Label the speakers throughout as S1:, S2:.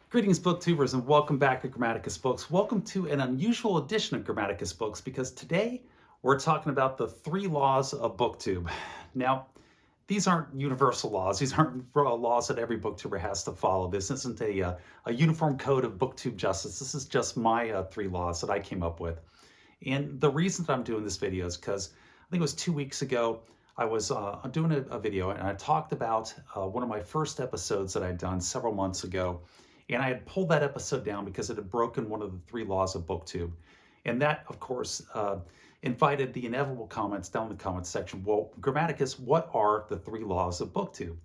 S1: Greetings, booktubers, and welcome back to Grammaticus Books. Welcome to an unusual edition of Grammaticus Books because today we're talking about the 3 laws of Booktube. Now, these aren't universal laws. These aren't laws that every booktuber has to follow. This isn't a uniform code of booktube justice. This is just my 3 laws that I came up with. And the reason that I'm doing this video is because I think it was 2 weeks ago, I was doing a video and I talked about one of my first episodes that I'd done several months ago. And I had pulled that episode down because it had broken one of the 3 laws of Booktube. And that, of course, invited the inevitable comments down in the comments section. Well, Grammaticus, what are the 3 laws of Booktube?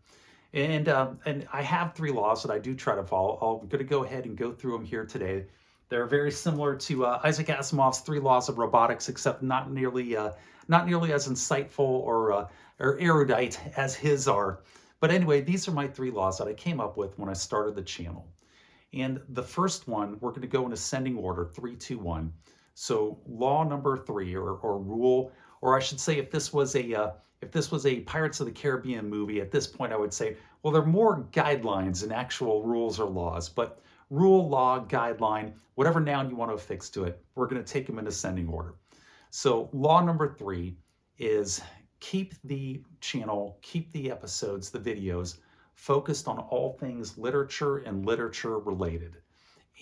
S1: And I have 3 laws that I do try to follow. I'm going to go ahead and go through them here today. They're very similar to Isaac Asimov's 3 laws of robotics, except not nearly as insightful or erudite as his are. But anyway, these are my 3 laws that I came up with when I started the channel. And the first one, we're going to go in ascending order, 3, 2, 1. So law number 3, or rule, or I should say, if this was a Pirates of the Caribbean movie, at this point I would say, well, they're more guidelines than actual rules or laws. But rule, law, guideline, whatever noun you want to affix to it, we're going to take them in ascending order. So law number 3 is keep the channel, keep the episodes, the videos, focused on all things literature and literature related.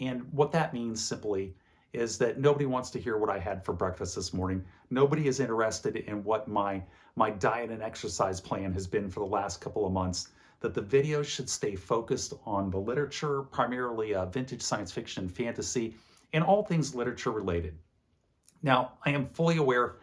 S1: And what that means simply is that nobody wants to hear what I had for breakfast this morning. Nobody is interested in what my diet and exercise plan has been for the last couple of months. That the videos should stay focused on the literature, primarily vintage science fiction and fantasy, and all things literature related. Now, I am fully aware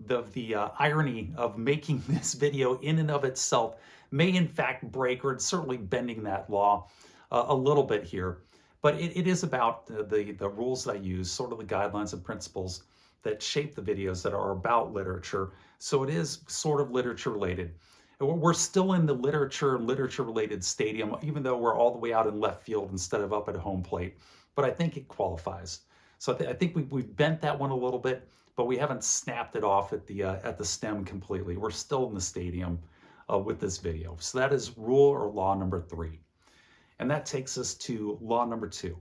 S1: of the irony of making this video in and of itself may in fact break, or it's certainly bending that law a little bit here. But it is about the rules that I use, sort of the guidelines and principles that shape the videos that are about literature. So it is sort of literature related. We're still in the literature related stadium, even though we're all the way out in left field instead of up at home plate. But I think it qualifies. So I think we've bent that one a little bit, but we haven't snapped it off at the stem completely. We're still in the stadium with this video. So that is rule or law number 3. And that takes us to law number 2.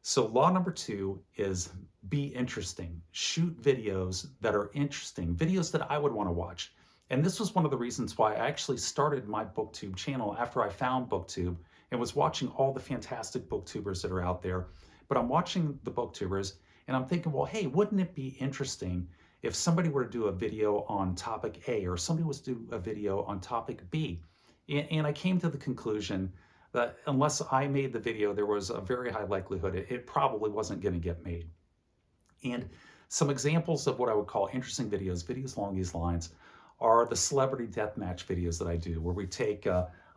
S1: So law number 2 is be interesting. Shoot videos that are interesting, videos that I would want to watch. And this was one of the reasons why I actually started my Booktube channel after I found Booktube and was watching all the fantastic booktubers that are out there. But I'm watching the booktubers and I'm thinking, well, hey, wouldn't it be interesting if somebody were to do a video on topic A or somebody was to do a video on topic B? And I came to the conclusion that unless I made the video, there was a very high likelihood it probably wasn't going to get made. And some examples of what I would call interesting videos along these lines, are the celebrity deathmatch videos that I do, where we take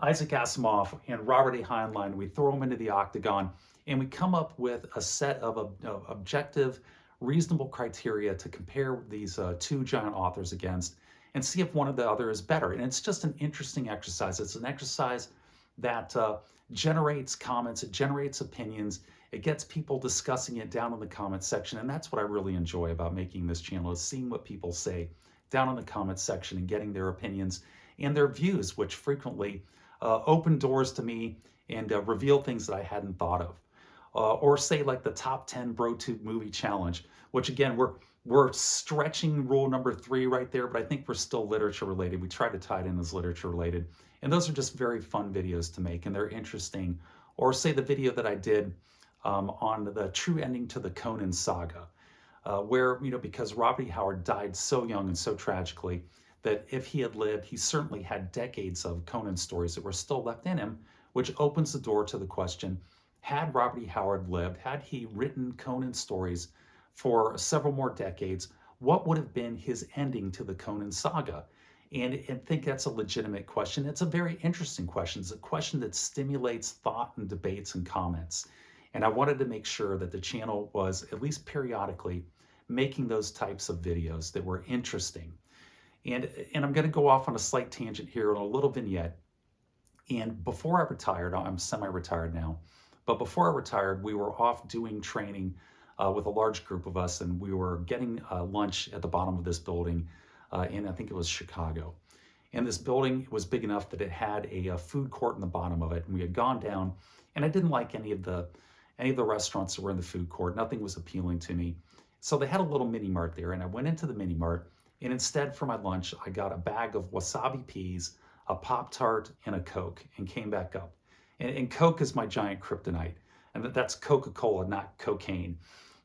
S1: Isaac Asimov and Robert A. Heinlein, we throw them into the octagon, and we come up with a set of objective, reasonable criteria to compare these 2 giant authors against and see if one of the other is better. And it's just an interesting exercise. It's an exercise that generates comments, it generates opinions, it gets people discussing it down in the comments section. And that's what I really enjoy about making this channel, is seeing what people say down in the comments section and getting their opinions and their views, which frequently open doors to me and reveal things that I hadn't thought of. Or say like the top 10 BroTube movie challenge, which again, we're stretching rule number 3 right there, but I think we're still literature related. We try to tie it in as literature related. And those are just very fun videos to make, and they're interesting. Or say the video that I did on the true ending to the Conan saga, where, because Robert E. Howard died so young and so tragically, that if he had lived, he certainly had decades of Conan stories that were still left in him, which opens the door to the question, had Robert E. Howard lived, had he written Conan stories for several more decades, what would have been his ending to the Conan saga? And I think that's a legitimate question. It's a very interesting question. It's a question that stimulates thought and debates and comments. And I wanted to make sure that the channel was, at least periodically, making those types of videos that were interesting. And I'm going to go off on a slight tangent here on a little vignette. And before I retired, I'm semi-retired now, but before I retired, we were off doing training with a large group of us, and we were getting lunch at the bottom of this building in, I think it was Chicago. And this building was big enough that it had a food court in the bottom of it. And we had gone down, and I didn't like any of the restaurants that were in the food court. Nothing was appealing to me. So they had a little mini mart there, and I went into the mini mart, and instead for my lunch, I got a bag of wasabi peas, a Pop-Tart, and a Coke, and came back up. And Coke is my giant kryptonite. And that's Coca-Cola, not cocaine.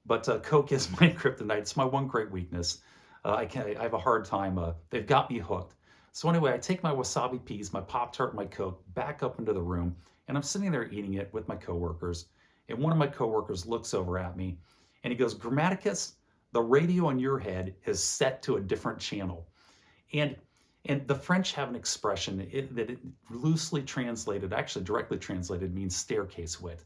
S1: But Coke is my kryptonite. It's my one great weakness. I have a hard time. They've got me hooked. So anyway, I take my wasabi peas, my Pop-Tart, and my Coke back up into the room, and I'm sitting there eating it with my coworkers. And one of my coworkers looks over at me, and he goes, "Grammaticus, the radio in your head is set to a different channel." And and the French have an expression that it loosely translated, actually directly translated, means staircase wit.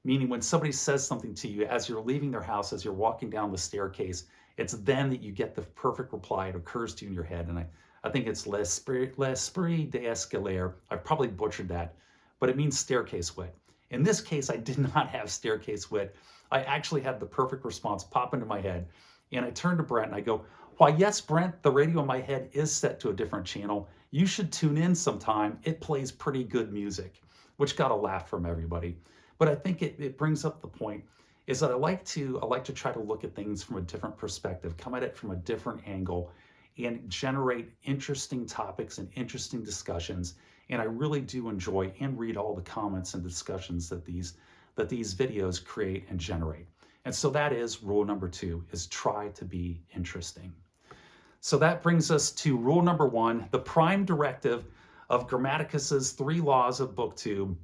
S1: Meaning when somebody says something to you as you're leaving their house, as you're walking down the staircase, it's then that you get the perfect reply. It occurs to you in your head. And I think it's l'esprit d'escalier. I probably butchered that, but it means staircase wit. In this case, I did not have staircase wit. I actually had the perfect response pop into my head. And I turned to Brent and I go, "Why, yes, Brent, the radio in my head is set to a different channel. You should tune in sometime. It plays pretty good music," which got a laugh from everybody. But I think it brings up the point is that I like to try to look at things from a different perspective, come at it from a different angle, and generate interesting topics and interesting discussions. And I really do enjoy and read all the comments and discussions that these videos create and generate. And so that is rule number 2, is try to be interesting. So that brings us to rule number 1, the prime directive of Grammaticus's 3 laws of Booktube.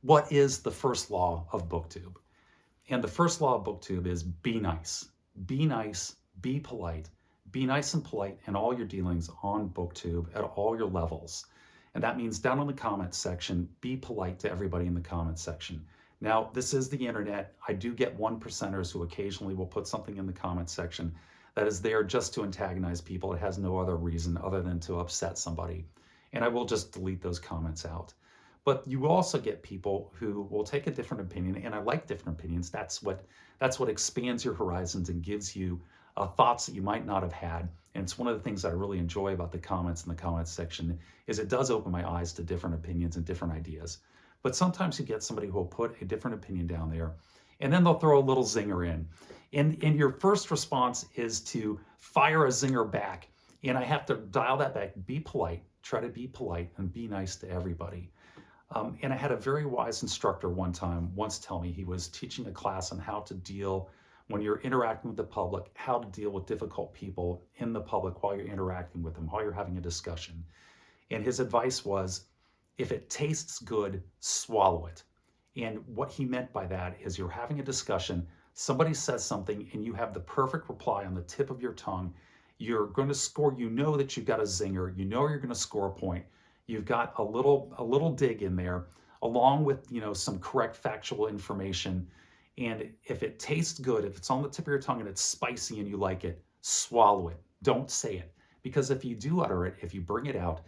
S1: What is the first law of Booktube? And the first law of Booktube is be nice. Be nice, be polite. Be nice and polite in all your dealings on Booktube at all your levels. And that means down in the comments section, be polite to everybody in the comments section. Now, this is the internet. I do get 1%ers who occasionally will put something in the comments section that is there just to antagonize people. It has no other reason other than to upset somebody. And I will just delete those comments out. But you also get people who will take a different opinion, and I like different opinions. That's what expands your horizons and gives you thoughts that you might not have had. And it's one of the things I really enjoy about the comments in the comments section is it does open my eyes to different opinions and different ideas. But sometimes you get somebody who will put a different opinion down there, and then they'll throw a little zinger in. And your first response is to fire a zinger back. And I have to dial that back. Be polite. Try to be polite and be nice to everybody. And I had a very wise instructor once tell me, he was teaching a class on how to deal when you're interacting with the public, how to deal with difficult people in the public while you're interacting with them, while you're having a discussion. And his advice was, if it tastes good, swallow it. And what he meant by that is you're having a discussion, somebody says something, and you have the perfect reply on the tip of your tongue. You're going to score, you know that you've got a zinger, you know you're going to score a point. You've got a little dig in there, along with some correct factual information. And if it tastes good, if it's on the tip of your tongue and it's spicy and you like it, swallow it. Don't say it. Because if you do utter it, if you bring it out,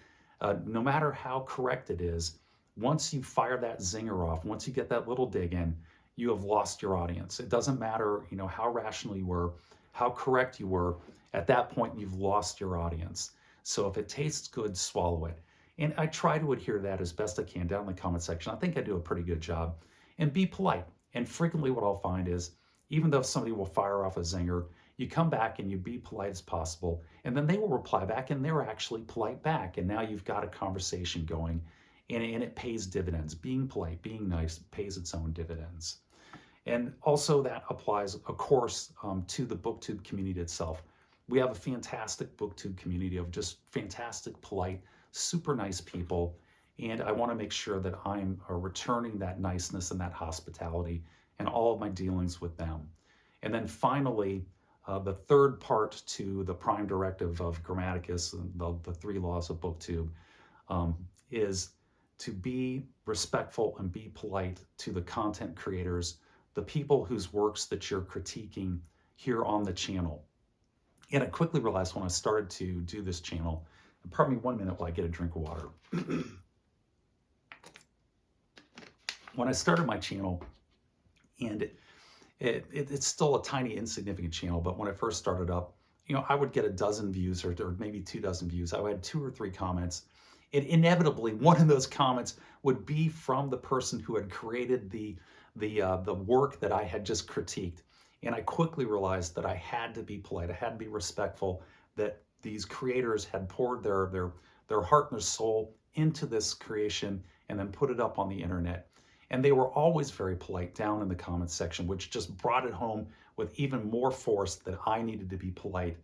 S1: no matter how correct it is, once you fire that zinger off, once you get that little dig in, you have lost your audience. It doesn't matter, how rational you were, how correct you were. At that point, you've lost your audience. So if it tastes good, swallow it. And I try to adhere to that as best I can down in the comment section. I think I do a pretty good job. And be polite. And frequently what I'll find is, even though somebody will fire off a zinger, you come back and you be polite as possible, and then they will reply back and they're actually polite back. And now you've got a conversation going, and it pays dividends. Being polite, being nice pays its own dividends. And also that applies, of course, to the Booktube community itself. We have a fantastic Booktube community of just fantastic, polite, super nice people. And I want to make sure that I'm returning that niceness and that hospitality in all of my dealings with them. And then finally, the third part to the prime directive of Grammaticus, the 3 laws of Booktube, is to be respectful and be polite to the content creators, the people whose works that you're critiquing here on the channel. And I quickly realized when I started to do this channel, and pardon me 1 minute while I get a drink of water. When I started my channel, and it's still a tiny, insignificant channel, but when I first started up, I would get a dozen views or maybe 2 dozen views. I would have 2 or 3 comments. And inevitably, one of those comments would be from the person who had created the work that I had just critiqued. And I quickly realized that I had to be polite. I had to be respectful, that these creators had poured their heart and their soul into this creation and then put it up on the internet. And they were always very polite down in the comments section, which just brought it home with even more force that I needed to be polite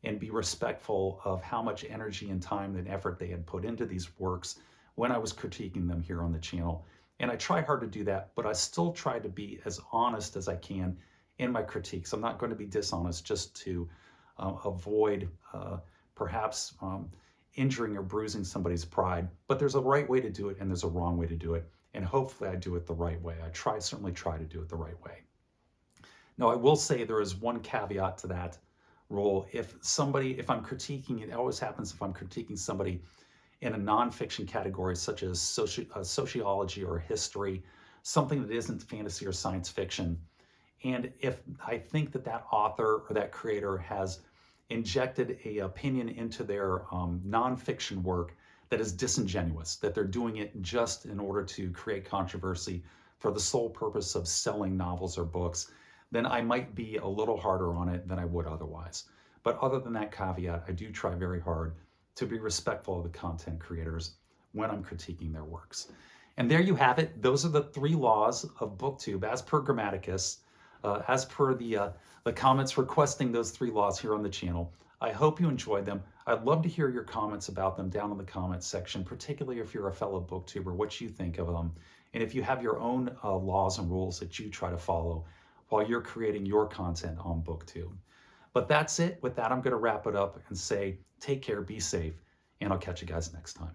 S1: and be respectful of how much energy and time and effort they had put into these works when I was critiquing them here on the channel. And I try hard to do that, but I still try to be as honest as I can in my critiques. I'm not going to be dishonest just to avoid perhaps injuring or bruising somebody's pride, but there's a right way to do it and there's a wrong way to do it. And hopefully I do it the right way. Certainly try to do it the right way. Now, I will say there is one caveat to that rule. If I'm critiquing, it always happens if I'm critiquing somebody in a nonfiction category such as sociology or history, something that isn't fantasy or science fiction. And if I think that that author or that creator has injected an opinion into their nonfiction work that is disingenuous, that they're doing it just in order to create controversy for the sole purpose of selling novels or books, then I might be a little harder on it than I would otherwise. But other than that caveat, I do try very hard to be respectful of the content creators when I'm critiquing their works. And there you have it. Those are the 3 laws of Booktube as per Grammaticus, as per the comments requesting those 3 laws here on the channel. I hope you enjoyed them. I'd love to hear your comments about them down in the comments section, particularly if you're a fellow booktuber, what you think of them. And if you have your own laws and rules that you try to follow while you're creating your content on Booktube. But that's it. With that, I'm going to wrap it up and say, take care, be safe, and I'll catch you guys next time.